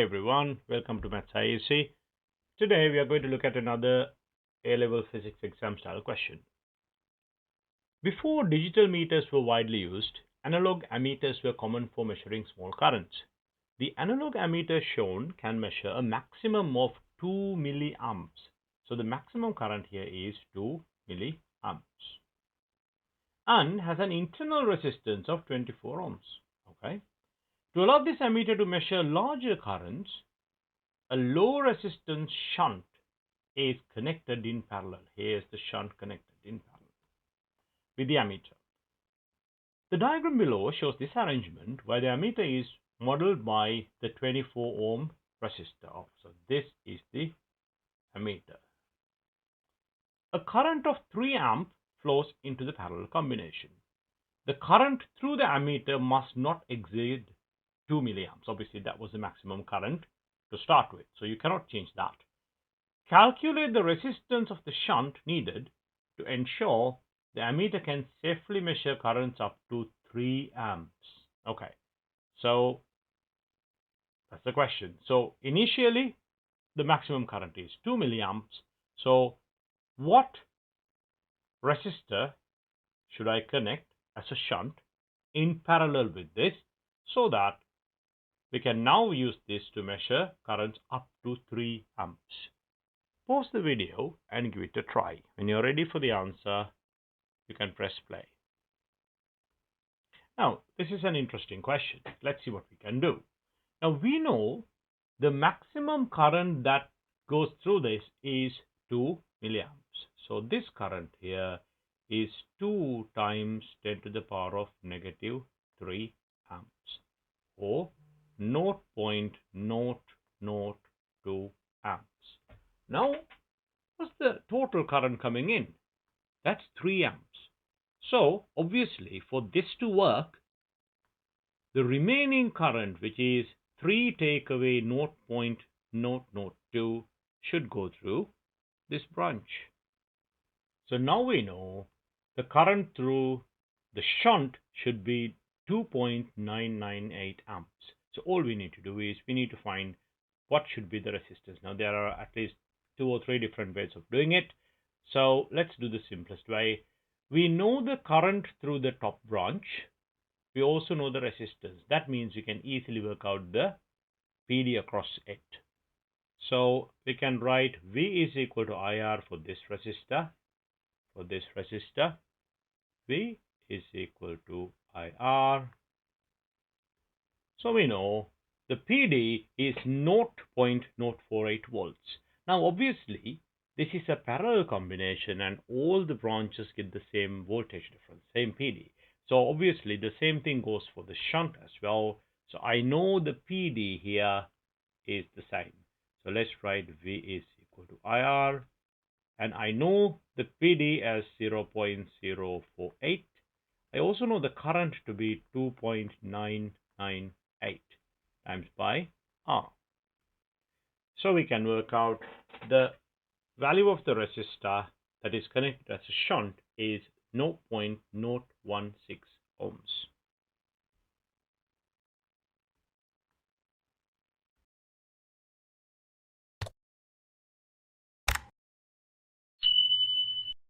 everyone, welcome to Maths IAC. Today we are going to look at another A-level physics exam style question. Before digital meters were widely used, analog ammeters were common for measuring small currents. The analog ammeter shown can measure a maximum of 2 milliamps. So the maximum current here is 2 milliamps and has an internal resistance of 24 ohms. Okay. To allow this ammeter to measure larger currents, a low resistance shunt is connected in parallel. Here is the shunt connected in parallel with the ammeter. The diagram below shows this arrangement where the ammeter is modeled by the 24 ohm resistor. So this is the ammeter. A current of 3 amp flows into the parallel combination. The current through the ammeter must not exceed 2 milliamps. Obviously, that was the maximum current to start with, so you cannot change that. Calculate the resistance of the shunt needed to ensure the ammeter can safely measure currents up to 3 amps. Okay, so that's the question. So initially, the maximum current is 2 milliamps. So what resistor should I connect as a shunt in parallel with this so that we can now use this to measure currents up to 3 amps. Pause the video and give it a try. When you're ready for the answer, you can press play. Now, this is an interesting question. Let's see what we can do. Now, we know the maximum current that goes through this is 2 milliamps. So this current here is 2 times 10 to the power of negative 3 amps, or 0.002 amps. Now, what's the total current coming in? That's 3 amps. So, obviously, for this to work, the remaining current, which is 3 take away 0.002, should go through this branch. So now we know the current through the shunt should be 2.998 amps. So all we need to do is we need to find what should be the resistance. Now there are at least 2 or 3 different ways of doing it. So let's do the simplest way. We know the current through the top branch. We also know the resistance. That means we can easily work out the PD across it. So we can write V is equal to IR for this resistor. For this resistor, V is equal to IR. So we know the PD is 0.048 volts. Now obviously this is a parallel combination and all the branches get the same voltage difference, same PD. So obviously the same thing goes for the shunt as well. So I know the PD here is the same. So let's write V is equal to IR. And I know the PD as 0.048. I also know the current to be 2.998 times by R. So we can work out the value of the resistor that is connected as a shunt is 0.016 ohms.